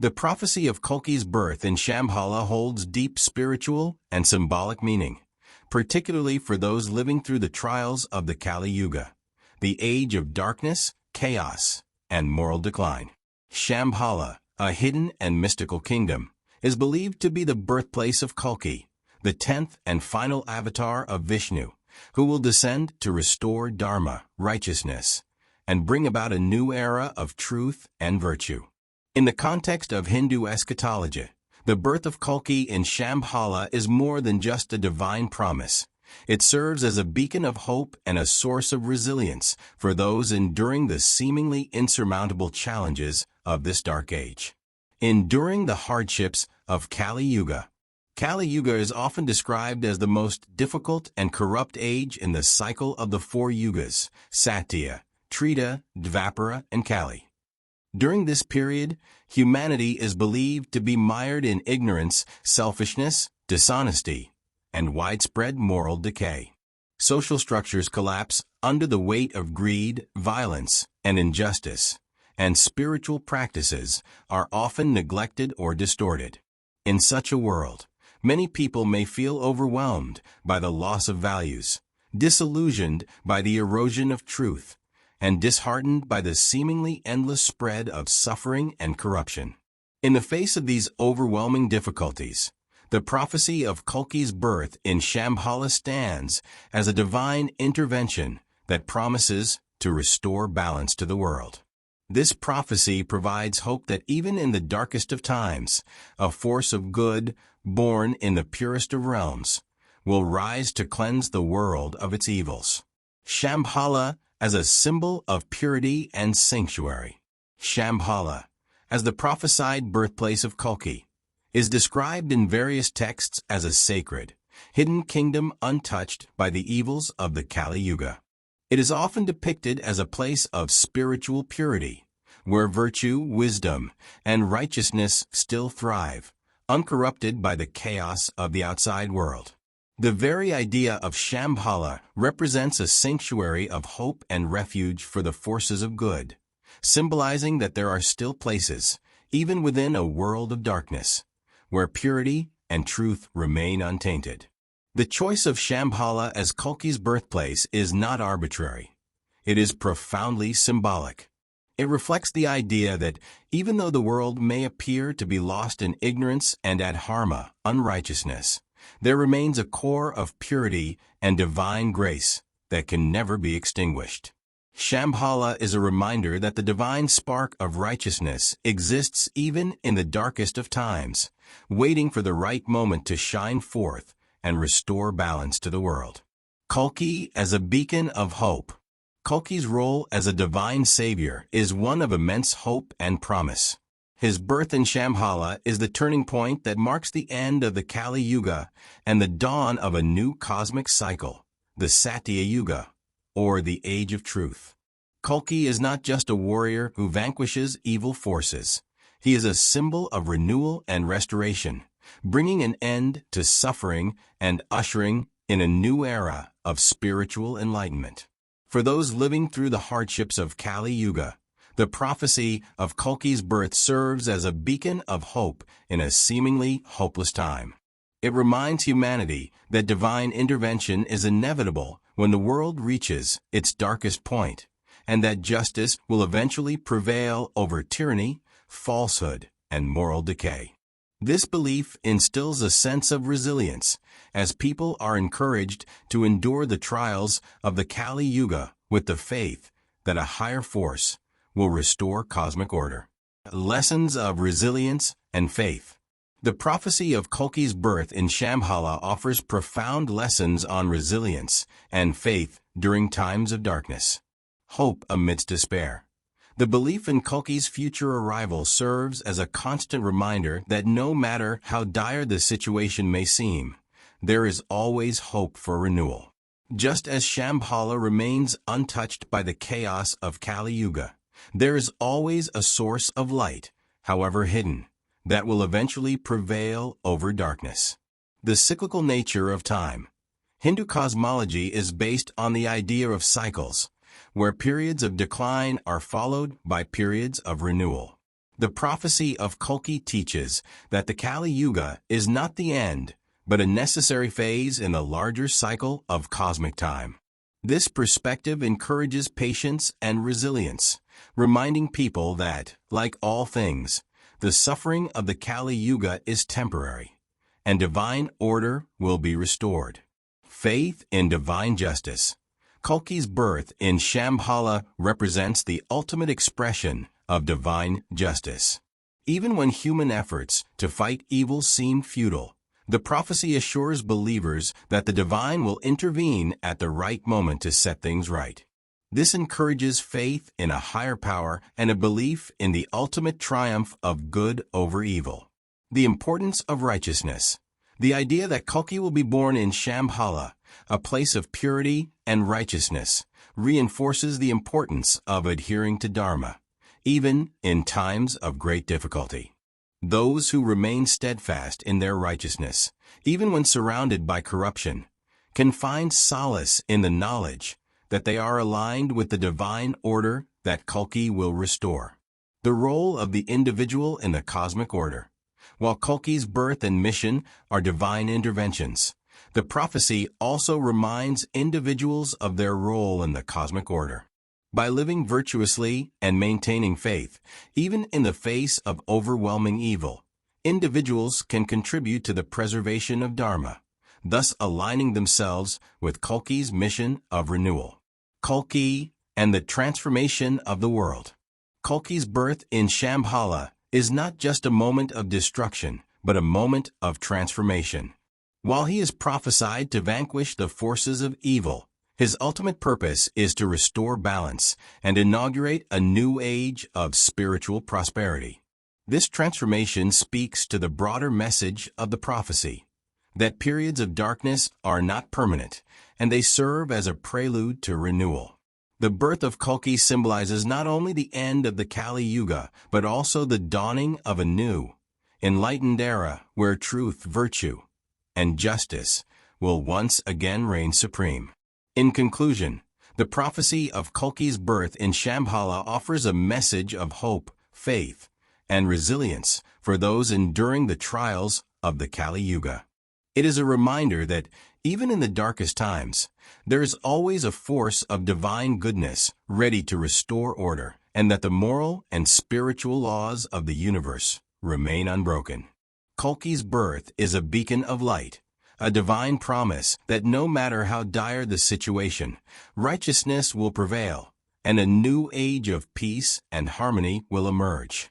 The prophecy of Kalki's birth in Shambhala holds deep spiritual and symbolic meaning, particularly for those living through the trials of the Kali Yuga, the age of darkness, chaos, and moral decline. Shambhala, a hidden and mystical kingdom, is believed to be the birthplace of Kalki, the 10th and final avatar of Vishnu, who will descend to restore Dharma, righteousness, and bring about a new era of truth and virtue. In the context of Hindu eschatology, the birth of Kalki in Shambhala is more than just a divine promise. It serves as a beacon of hope and a source of resilience for those enduring the seemingly insurmountable challenges of this dark age. Enduring the hardships of Kali Yuga. Kali Yuga is often described as the most difficult and corrupt age in the cycle of the four yugas, Satya, Treta, Dvapara, and Kali. During this period, humanity is believed to be mired in ignorance, selfishness, dishonesty, and widespread moral decay. Social structures collapse under the weight of greed, violence, and injustice, and spiritual practices are often neglected or distorted. In such a world, many people may feel overwhelmed by the loss of values, disillusioned by the erosion of truth, and disheartened by the seemingly endless spread of suffering and corruption. In the face of these overwhelming difficulties, the prophecy of Kalki's birth in Shambhala stands as a divine intervention that promises to restore balance to the world. This prophecy provides hope that even in the darkest of times, a force of good, born in the purest of realms, will rise to cleanse the world of its evils. Shambhala as a symbol of purity and sanctuary. Shambhala, as the prophesied birthplace of Kalki, is described in various texts as a sacred, hidden kingdom untouched by the evils of the Kali Yuga. It is often depicted as a place of spiritual purity, where virtue, wisdom, and righteousness still thrive, uncorrupted by the chaos of the outside world. The very idea of Shambhala represents a sanctuary of hope and refuge for the forces of good, symbolizing that there are still places, even within a world of darkness, where purity and truth remain untainted. The choice of Shambhala as Kalki's birthplace is not arbitrary. It is profoundly symbolic. It reflects the idea that even though the world may appear to be lost in ignorance and adharma, unrighteousness, there remains a core of purity and divine grace that can never be extinguished. Shambhala is a reminder that the divine spark of righteousness exists even in the darkest of times, waiting for the right moment to shine forth and restore balance to the world. Kalki as a beacon of hope. Kalki's role as a divine savior is one of immense hope and promise. His birth in Shambhala is the turning point that marks the end of the Kali Yuga and the dawn of a new cosmic cycle, the Satya Yuga, or the Age of Truth. Kalki is not just a warrior who vanquishes evil forces. He is a symbol of renewal and restoration, bringing an end to suffering and ushering in a new era of spiritual enlightenment. For those living through the hardships of Kali Yuga, the prophecy of Kalki's birth serves as a beacon of hope in a seemingly hopeless time. It reminds humanity that divine intervention is inevitable when the world reaches its darkest point, and that justice will eventually prevail over tyranny, falsehood, and moral decay. This belief instills a sense of resilience as people are encouraged to endure the trials of the Kali Yuga with the faith that a higher force will restore cosmic order. Lessons of resilience and faith. The prophecy of Kalki's birth in Shambhala offers profound lessons on resilience and faith during times of darkness. Hope amidst despair. The belief in Kalki's future arrival serves as a constant reminder that no matter how dire the situation may seem, there is always hope for renewal. Just as Shambhala remains untouched by the chaos of Kali Yuga, there is always a source of light, however hidden, that will eventually prevail over darkness. The cyclical nature of time. Hindu cosmology is based on the idea of cycles, where periods of decline are followed by periods of renewal. The prophecy of Kalki teaches that the Kali Yuga is not the end, but a necessary phase in the larger cycle of cosmic time. This perspective encourages patience and resilience, reminding people that, like all things, the suffering of the Kali Yuga is temporary, and divine order will be restored. Faith in divine justice. Kalki's birth in Shambhala represents the ultimate expression of divine justice. Even when human efforts to fight evil seem futile, the prophecy assures believers that the divine will intervene at the right moment to set things right. This encourages faith in a higher power and a belief in the ultimate triumph of good over evil. The importance of righteousness. The idea that Kalki will be born in Shambhala, a place of purity and righteousness, reinforces the importance of adhering to Dharma, even in times of great difficulty. Those who remain steadfast in their righteousness, even when surrounded by corruption, can find solace in the knowledge that they are aligned with the divine order that Kalki will restore. The role of the individual in the cosmic order. While Kalki's birth and mission are divine interventions, the prophecy also reminds individuals of their role in the cosmic order. By living virtuously and maintaining faith, even in the face of overwhelming evil, individuals can contribute to the preservation of Dharma, thus aligning themselves with Kalki's mission of renewal. Kalki and the transformation of the world. Kalki's birth in Shambhala is not just a moment of destruction, but a moment of transformation. While he is prophesied to vanquish the forces of evil, his ultimate purpose is to restore balance and inaugurate a new age of spiritual prosperity. This transformation speaks to the broader message of the prophecy, that periods of darkness are not permanent, and they serve as a prelude to renewal. The birth of Kalki symbolizes not only the end of the Kali Yuga, but also the dawning of a new, enlightened era where truth, virtue, and justice will once again reign supreme. In conclusion, the prophecy of Kalki's birth in Shambhala offers a message of hope, faith, and resilience for those enduring the trials of the Kali Yuga. It is a reminder that, even in the darkest times, there is always a force of divine goodness ready to restore order, and that the moral and spiritual laws of the universe remain unbroken. Kalki's birth is a beacon of light, a divine promise that no matter how dire the situation, righteousness will prevail, and a new age of peace and harmony will emerge.